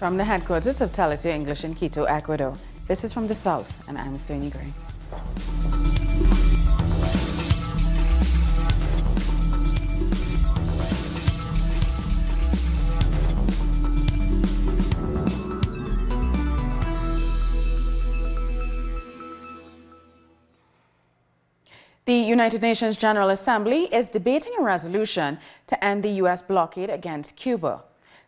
From the headquarters of TeleSUR English in Quito, Ecuador, this is From the South, and I'm Sonia Gray. The United Nations General Assembly is debating a resolution to end the U.S. blockade against Cuba.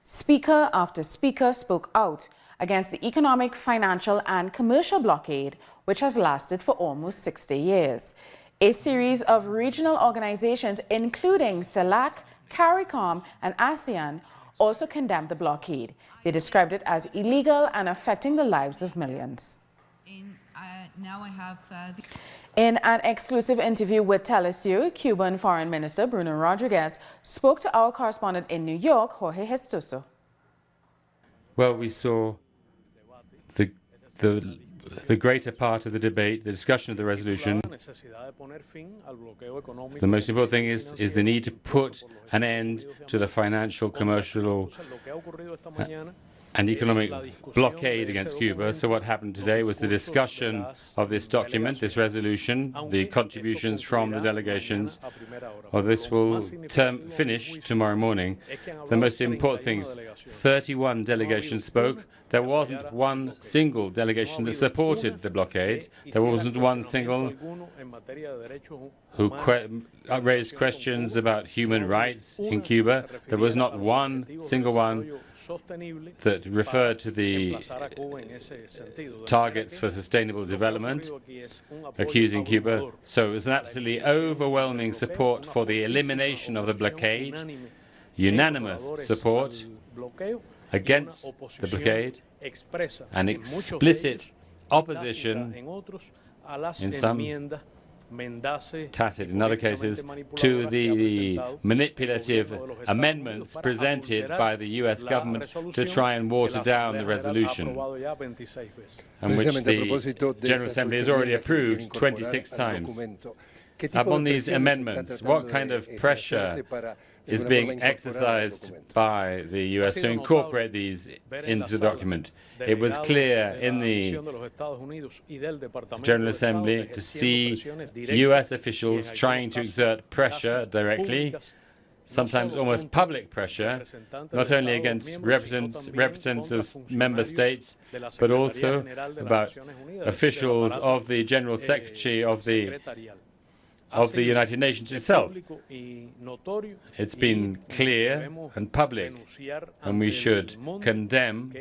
Speaker after speaker spoke out against the economic, financial and commercial blockade, which has lasted for almost 60 years. A series of regional organizations, including CELAC, CARICOM and ASEAN, also condemned the blockade. They described it as illegal and affecting the lives of millions. In an exclusive interview with TeleSUR, Cuban Foreign Minister Bruno Rodriguez spoke to our correspondent in New York, Jorge Gestoso. Well, we saw the greater part of the debate, the discussion of the resolution. The most important thing is the need to put an end to the financial, commercial and economic blockade against Cuba. So what happened today was the discussion of this document, this resolution, the contributions from the delegations. Well, this will finish tomorrow morning. The most important thing is 31 delegations spoke. There wasn't one single delegation that supported the blockade. There wasn't one single who raised questions about human rights in Cuba. There was not one single one that referred to the targets for sustainable development, accusing Cuba. So it was an absolutely overwhelming support for the elimination of the blockade, unanimous support against the blockade, and explicit opposition in some tacit, in other cases, to the manipulative amendments presented by the U.S. government to try and water down the resolution, and which the General Assembly has already approved 26 times. Upon these amendments, what kind of pressure is being exercised by the U.S. to incorporate these into the document? It was clear in the General Assembly to see U.S. officials trying to exert pressure directly, sometimes almost public pressure, not only against representatives of member states, but also about officials of the General Secretary of the United Nations itself. It's been clear and public, and we should condemn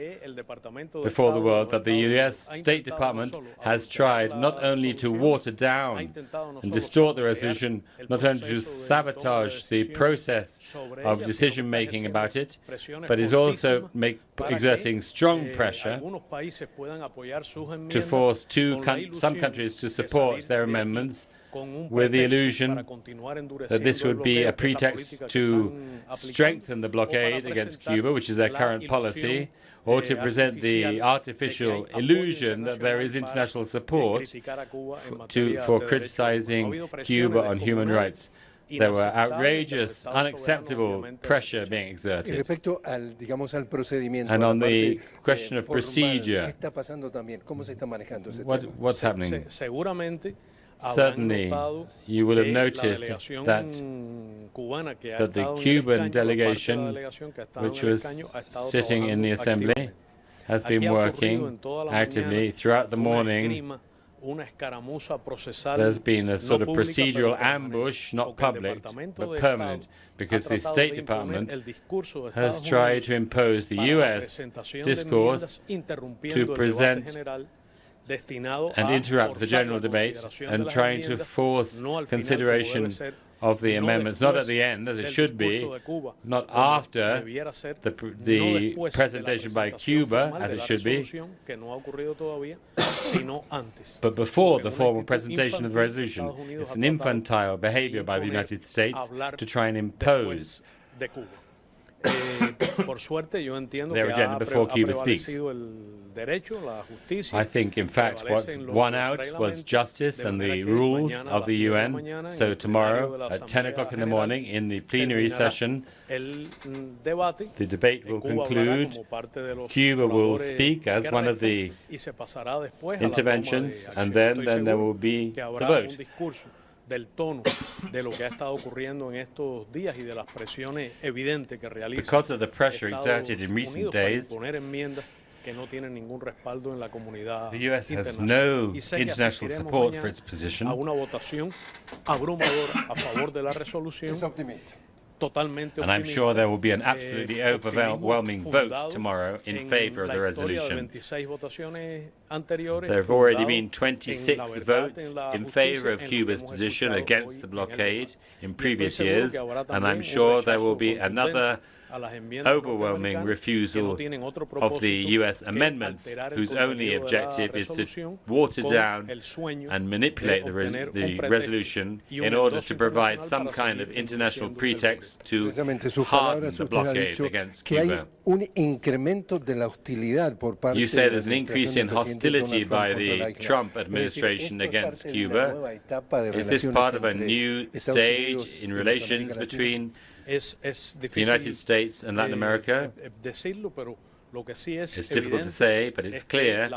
before the world that the U.S. State Department has tried not only to water down and distort the resolution, not only to sabotage the process of decision-making about it, but is also exerting strong pressure to force some countries to support their amendments, with the illusion that this would be a pretext to strengthen the blockade against Cuba, which is their current policy, or to present the artificial illusion that there is international support for criticizing Cuba on human rights. There were outrageous, unacceptable pressure being exerted. And on the question of procedure, what's happening? Certainly, you will have noticed that the Cuban delegation, which was sitting in the Assembly, has been working actively throughout the morning. There's been a sort of procedural ambush, not public, but permanent, because the State Department has tried to impose the U.S. discourse to present and interrupt the general debate, and trying to force consideration of the amendments, not at the end, as it should be, not after the presentation by Cuba, as it should be, but before the formal presentation of the resolution. It's an infantile behavior by the United States to try and impose their agenda before Cuba speaks. I think, in fact, what won out was justice and the rules of the UN. So tomorrow at 10 o'clock in the morning in the plenary session, the debate will conclude. Cuba will speak as one of the interventions, and then there will be the vote. Because of the pressure exerted in recent days, the U.S. has no international support for its position. And I'm sure there will be an absolutely overwhelming vote tomorrow in favor of the resolution. There have already been 26 votes in favor of Cuba's position against the blockade in previous years, and I'm sure there will be another overwhelming refusal of the U.S. amendments, whose only objective is to water down and manipulate the resolution in order to provide some kind of international pretext to harden the blockade against Cuba. You say there's an increase in hostility by the Trump administration against Cuba. Is this part of a new stage in relations between the United States and Latin America? It's difficult to say, but it's clear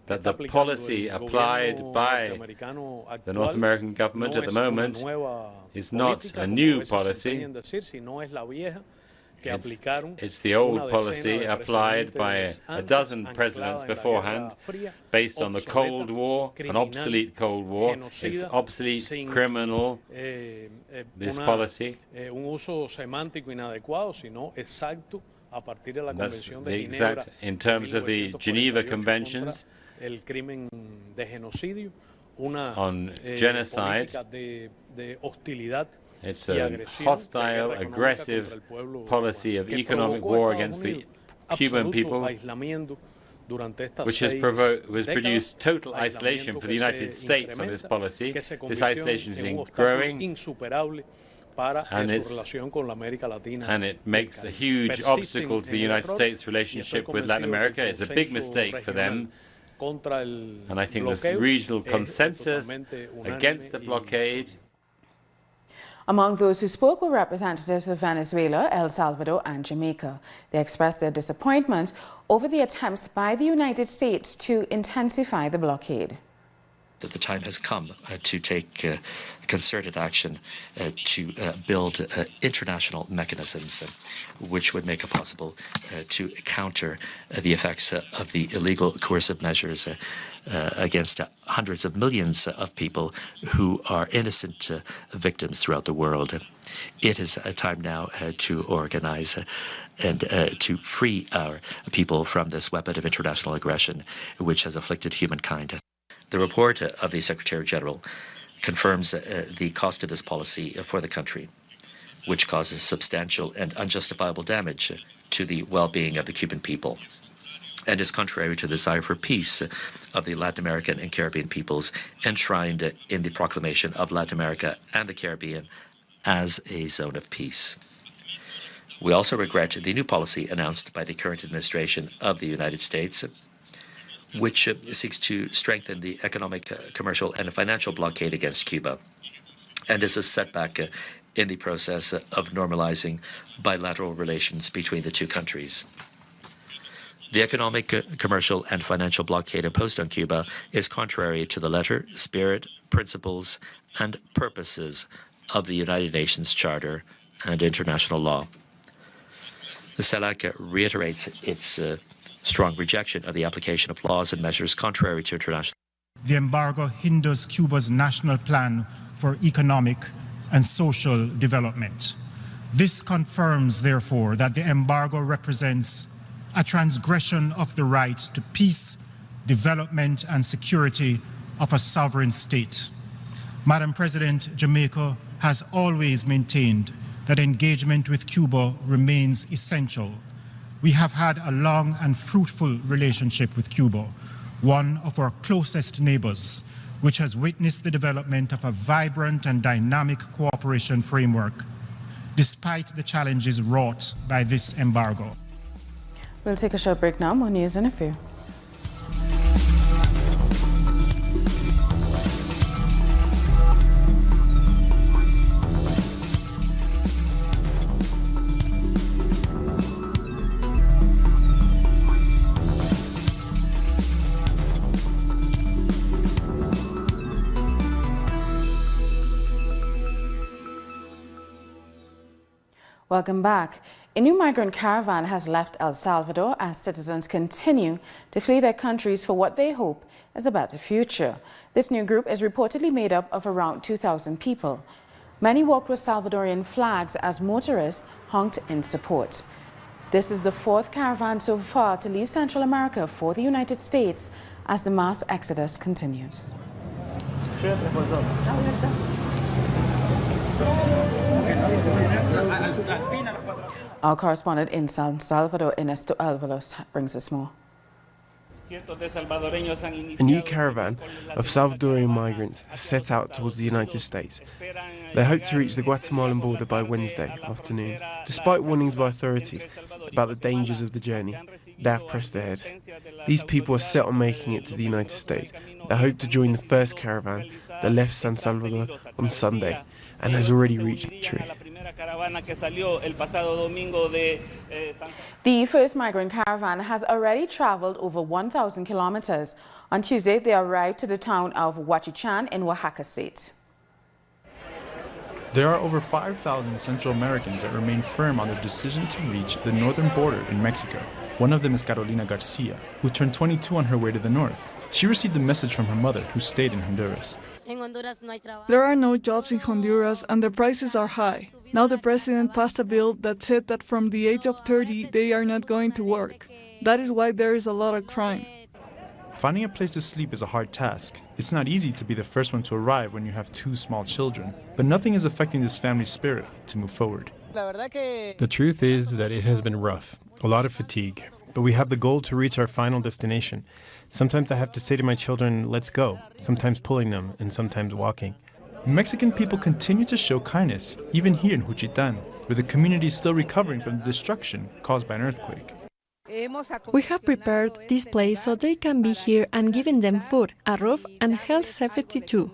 that the policy applied by the North American government at the moment is not a new policy. It's the old policy applied by a dozen presidents beforehand, based on the Cold War, an obsolete Cold War. It's obsolete, criminal, this policy. That's the exact, in terms of the Geneva Conventions on genocide. It's a hostile, aggressive policy of economic war against the Cuban people, which has produced total isolation for the United States on this policy. This isolation is growing, and it makes a huge obstacle to the United States' relationship with Latin America. It's a big mistake for them. And I think this regional consensus against the blockade. Among those who spoke were representatives of Venezuela, El Salvador, and Jamaica. They expressed their disappointment over the attempts by the United States to intensify the blockade. That the time has come to take concerted action to build international mechanisms which would make it possible to counter the effects of the illegal coercive measures against hundreds of millions of people who are innocent victims throughout the world. It is a time now to organize and to free our people from this weapon of international aggression which has afflicted humankind. The report of the Secretary-General confirms the cost of this policy for the country, which causes substantial and unjustifiable damage to the well-being of the Cuban people, and is contrary to the desire for peace of the Latin American and Caribbean peoples enshrined in the proclamation of Latin America and the Caribbean as a zone of peace. We also regret the new policy announced by the current administration of the United States, which seeks to strengthen the economic, commercial, and financial blockade against Cuba, and is a setback in the process of normalizing bilateral relations between the two countries. The economic, commercial, and financial blockade imposed on Cuba is contrary to the letter, spirit, principles, and purposes of the United Nations Charter and international law. The CELAC reiterates its strong rejection of the application of laws and measures contrary to international. The embargo hinders Cuba's national plan for economic and social development. This confirms, therefore, that the embargo represents a transgression of the right to peace, development, and security of a sovereign state. Madam President, Jamaica has always maintained that engagement with Cuba remains essential. We have had a long and fruitful relationship with Cuba, one of our closest neighbors, which has witnessed the development of a vibrant and dynamic cooperation framework. despite the challenges wrought by this embargo. We'll take a short break now. More news in a few. Welcome back. A new migrant caravan has left El Salvador as citizens continue to flee their countries for what they hope is a better future. This new group is reportedly made up of around 2,000 people. Many walked with Salvadorian flags as motorists honked in support. This is the fourth caravan so far to leave Central America for the United States as the mass exodus continues. Our correspondent in San Salvador, Ernesto Alvaros, brings us more. A new caravan of Salvadorian migrants has set out towards the United States. They hope to reach the Guatemalan border by Wednesday afternoon. Despite warnings by authorities about the dangers of the journey, they have pressed ahead. These people are set on making it to the United States. They hope to join the first caravan that left San Salvador on Sunday and has already reached Chile. The first migrant caravan has already traveled over 1,000 kilometers. On Tuesday, they arrived to the town of Huachichan in Oaxaca state. There are over 5,000 Central Americans that remain firm on their decision to reach the northern border in Mexico. One of them is Carolina Garcia, who turned 22 on her way to the north. She received a message from her mother, who stayed in Honduras. There are no jobs in Honduras and the prices are high. Now the president passed a bill that said that from the age of 30 they are not going to work. That is why there is a lot of crime. Finding a place to sleep is a hard task. It's not easy to be the first one to arrive when you have two small children, but nothing is affecting this family's spirit to move forward. The truth is that it has been rough, a lot of fatigue, but we have the goal to reach our final destination. Sometimes I have to say to my children, let's go, sometimes pulling them and sometimes walking. Mexican people continue to show kindness, even here in Juchitán, where the community is still recovering from the destruction caused by an earthquake. We have prepared this place so they can be here and giving them food, a roof and health safety too.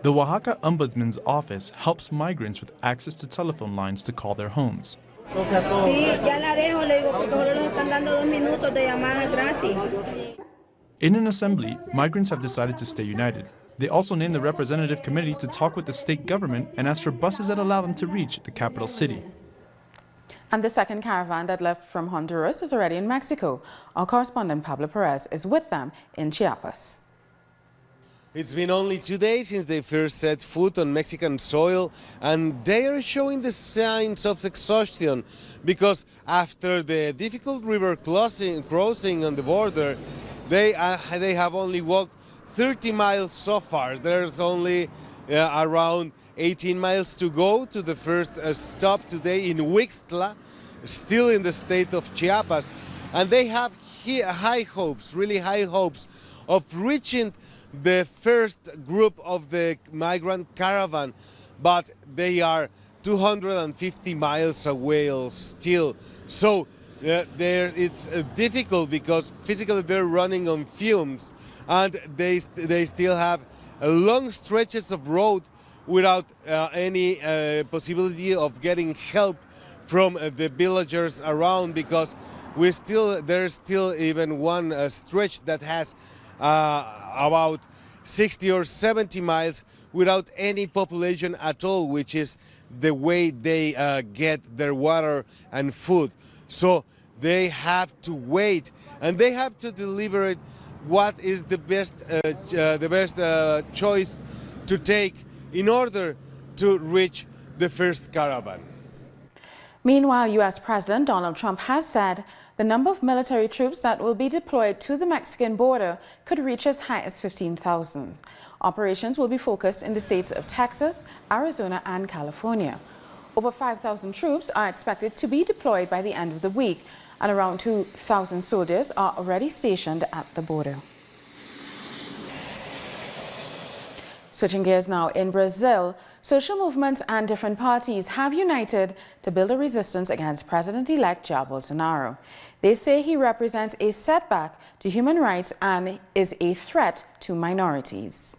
The Oaxaca Ombudsman's office helps migrants with access to telephone lines to call their homes. In an assembly, migrants have decided to stay united. They also named the representative committee to talk with the state government and ask for buses that allow them to reach the capital city. And the second caravan that left from Honduras is already in Mexico. Our correspondent Pablo Perez is with them in Chiapas. It's been only 2 days since they first set foot on Mexican soil, and they are showing the signs of exhaustion because after the difficult river crossing on the border, they have only walked 30 miles so far. There's only around 18 miles to go to the first stop today in Huixtla, still in the state of Chiapas. And they have high hopes, really high hopes of reaching the first group of the migrant caravan, but they are 250 miles away still. So it's difficult because physically they're running on fumes, and they still have long stretches of road without any possibility of getting help from the villagers around, because there's still even one stretch that has about 60 or 70 miles without any population at all, which is the way they get their water and food. So they have to wait, and they have to deliberate what is the best choice to take in order to reach the first caravan. Meanwhile, U.S. President Donald Trump has said the number of military troops that will be deployed to the Mexican border could reach as high as 15,000. Operations will be focused in the states of Texas, Arizona, and California. Over 5,000 troops are expected to be deployed by the end of the week, and around 2,000 soldiers are already stationed at the border. Switching gears now, in Brazil, social movements and different parties have united to build a resistance against President-elect Jair Bolsonaro. They say he represents a setback to human rights and is a threat to minorities.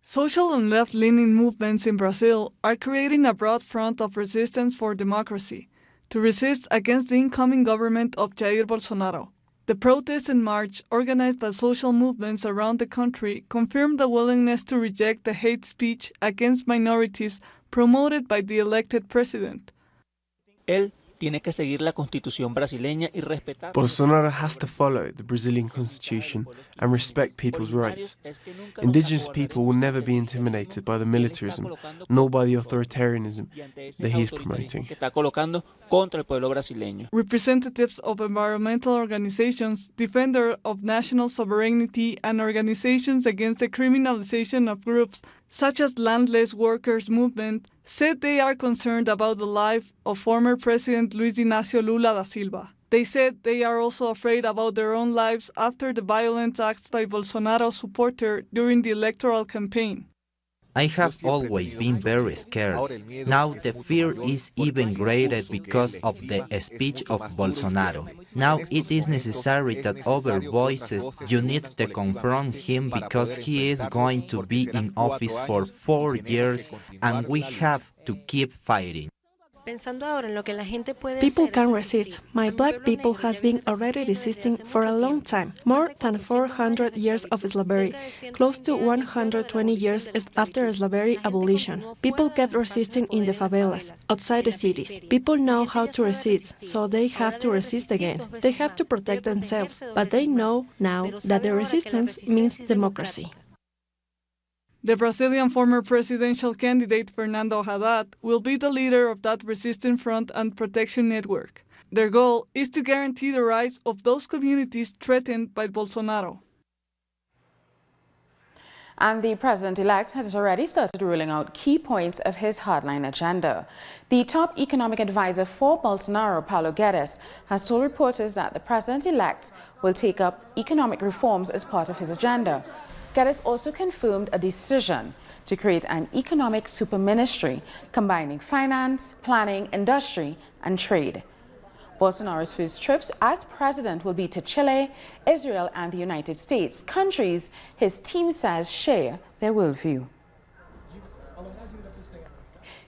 Social and left-leaning movements in Brazil are creating a broad front of resistance for democracy to resist against the incoming government of Jair Bolsonaro. The protest and march, organized by social movements around the country, confirmed the willingness to reject the hate speech against minorities promoted by the elected president. Bolsonaro has to follow the Brazilian constitution and respect people's rights. Indigenous people will never be intimidated by the militarism, nor by the authoritarianism that he is promoting. Representatives of environmental organizations, defenders of national sovereignty, and organizations against the criminalization of groups such as landless workers movement said they are concerned about the life of former President Luiz Inácio Lula da Silva. They said they are also afraid about their own lives after the violent acts by Bolsonaro's supporter during the electoral campaign. I have always been very scared. Now the fear is even greater because of the speech of Bolsonaro. Now it is necessary that other voices unite to confront him because he is going to be in office for 4 years and we have to keep fighting. People can resist. My black people has been already resisting for a long time, more than 400 years of slavery, close to 120 years after slavery abolition. People kept resisting in the favelas, outside the cities. People know how to resist, so they have to resist again. They have to protect themselves, but they know now that the resistance means democracy. The Brazilian former presidential candidate Fernando Haddad will be the leader of that resistance front and protection network. Their goal is to guarantee the rights of those communities threatened by Bolsonaro. And the president-elect has already started ruling out key points of his hardline agenda. The top economic advisor for Bolsonaro, Paulo Guedes, has told reporters that the president-elect will take up economic reforms as part of his agenda. Guedes also confirmed a decision to create an economic super-ministry combining finance, planning, industry, and trade. Bolsonaro's first trips as president will be to Chile, Israel, and the United States, countries his team says share their worldview.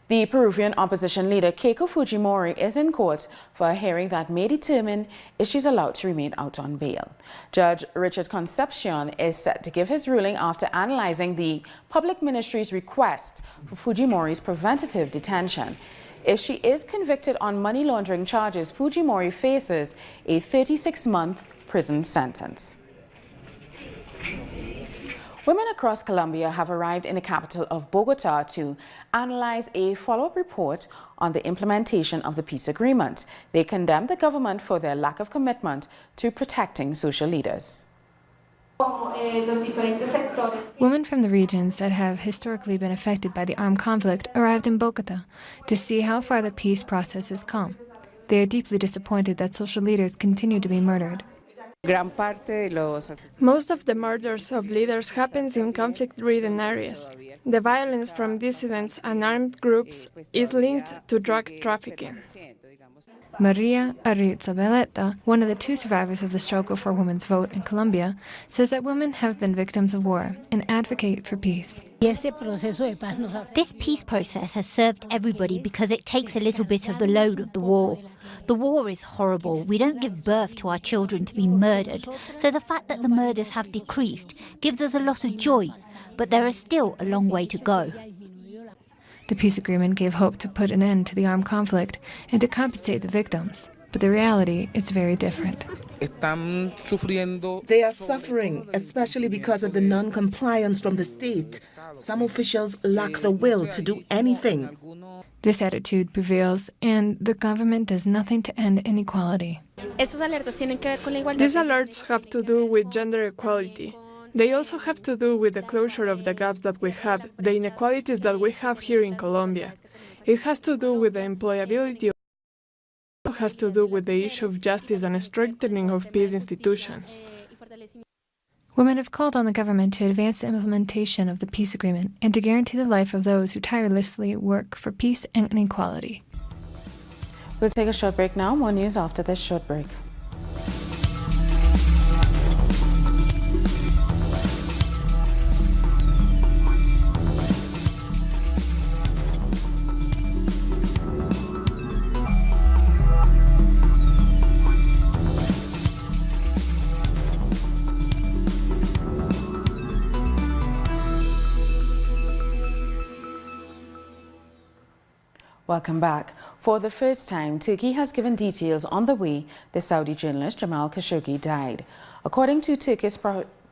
The Peruvian opposition leader Keiko Fujimori is in court for a hearing that may determine if she's allowed to remain out on bail. Judge Richard Concepcion is set to give his ruling after analyzing the public ministry's request for Fujimori's preventative detention. If she is convicted on money laundering charges, Fujimori faces a 36-month prison sentence. Women across Colombia have arrived in the capital of Bogota to analyze a follow-up report on the implementation of the peace agreement. They condemn the government for their lack of commitment to protecting social leaders. Women from the regions that have historically been affected by the armed conflict arrived in Bogota to see how far the peace process has come. They are deeply disappointed that social leaders continue to be murdered. Most of the murders of leaders happens in conflict-ridden areas. The violence from dissidents and armed groups is linked to drug trafficking. Maria Arrizabeleta, one of the 2 survivors of the struggle for women's vote in Colombia, says that women have been victims of war and advocate for peace. This peace process has served everybody because it takes a little bit of the load of the war. The war is horrible. We don't give birth to our children to be murdered. So the fact that the murders have decreased gives us a lot of joy. But there is still a long way to go. The peace agreement gave hope to put an end to the armed conflict and to compensate the victims, but the reality is very different. They are suffering, especially because of the non-compliance from the state. Some officials lack the will to do anything. This attitude prevails, and the government does nothing to end inequality. These alerts have to do with gender equality. They also have to do with the closure of the gaps that we have, the inequalities that we have here in Colombia. It has to do with the employability. It has to do with the issue of justice and strengthening of peace institutions. Women have called on the government to advance the implementation of the peace agreement and to guarantee the life of those who tirelessly work for peace and equality. We'll take a short break now. More news after this short break. Welcome back. For the first time, Turkey has given details on the way the Saudi journalist Jamal Khashoggi died. According to Turkey's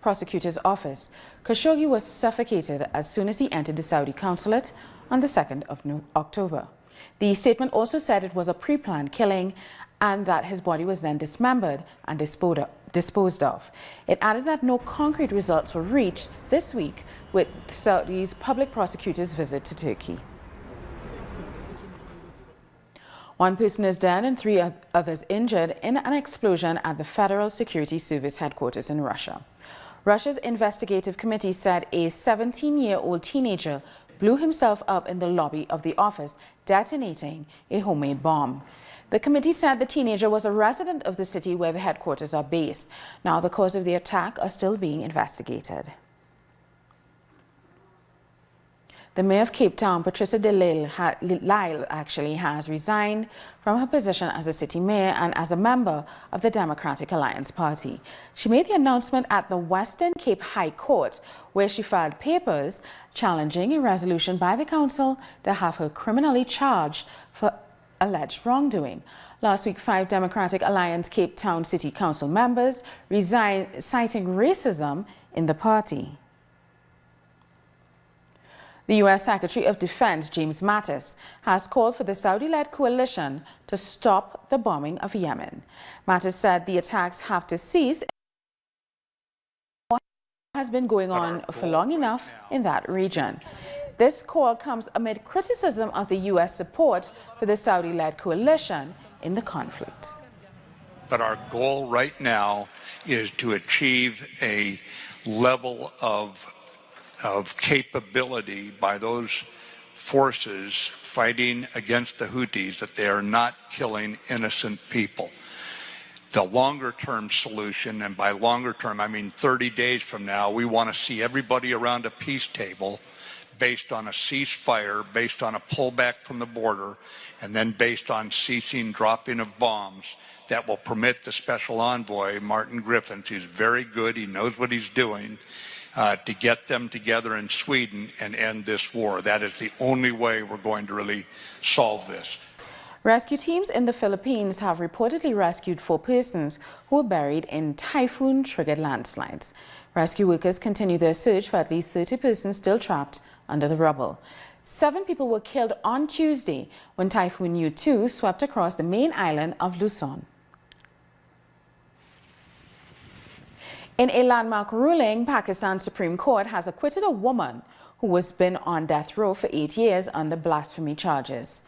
prosecutor's office, Khashoggi was suffocated as soon as he entered the Saudi consulate on the 2nd of October. The statement also said it was a pre-planned killing and that his body was then dismembered and disposed of. It added that no concrete results were reached this week with Saudi's public prosecutor's visit to Turkey. One person is dead and 3 others injured in an explosion at the Federal Security Service headquarters in Russia. Russia's investigative committee said a 17-year-old teenager blew himself up in the lobby of the office, detonating a homemade bomb. The committee said the teenager was a resident of the city where the headquarters are based. Now, the cause of the attack are still being investigated. The mayor of Cape Town, Patricia de Lille, has resigned from her position as a city mayor and as a member of the Democratic Alliance Party. She made the announcement at the Western Cape High Court, where she filed papers challenging a resolution by the council to have her criminally charged for alleged wrongdoing. Last week, 5 Democratic Alliance Cape Town City Council members resigned, citing racism in the party. The U.S. Secretary of Defense, James Mattis, has called for the Saudi-led coalition to stop the bombing of Yemen. Mattis said the attacks have to cease. War has been going on for long enough in that region. This call comes amid criticism of the U.S. support for the Saudi-led coalition in the conflict. But our goal right now is to achieve a level of capability by those forces fighting against the Houthis that they are not killing innocent people. The longer-term solution, and by longer-term I mean 30 days from now, we want to see everybody around a peace table based on a ceasefire, based on a pullback from the border, and then based on ceasing dropping of bombs that will permit the special envoy, Martin Griffiths, who's very good, he knows what he's doing, to get them together in Sweden and end this war. That is the only way we're going to really solve this. Rescue teams in the Philippines have reportedly rescued 4 persons who were buried in typhoon-triggered landslides. Rescue workers continue their search for at least 30 persons still trapped under the rubble. 7 people were killed on Tuesday when Typhoon U2 swept across the main island of Luzon. In a landmark ruling, Pakistan's Supreme Court has acquitted a woman who has been on death row for 8 years under blasphemy charges.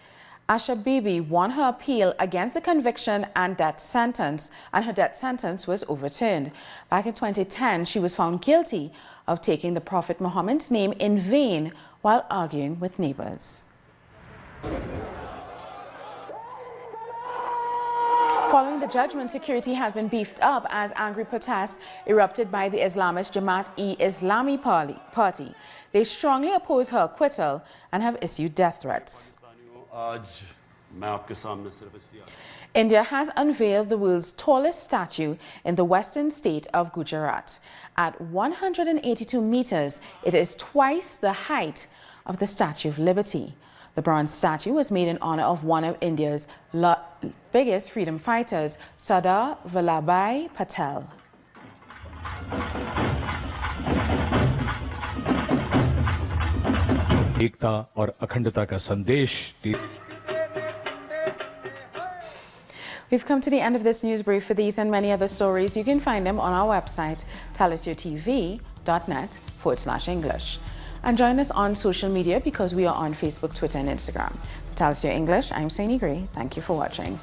Asha Bibi won her appeal against the conviction and death sentence, and her death sentence was overturned. Back in 2010, she was found guilty of taking the Prophet Muhammad's name in vain while arguing with neighbors. Following the judgment, security has been beefed up as angry protests erupted by the Islamist Jamaat-e-Islami party. They strongly oppose her acquittal and have issued death threats. India has unveiled the world's tallest statue in the western state of Gujarat. At 182 meters, it is twice the height of the Statue of Liberty. The bronze statue was made in honor of one of India's biggest freedom fighters, Sardar Vallabhbhai Patel. एकता और अखंडता का संदेश. We've come to the end of this news brief. For these and many other stories, you can find them on our website, telesurtv.net/English. And join us on social media because we are on Facebook, Twitter, and Instagram. For TeleSUR English, I'm Saini Gray. Thank you for watching.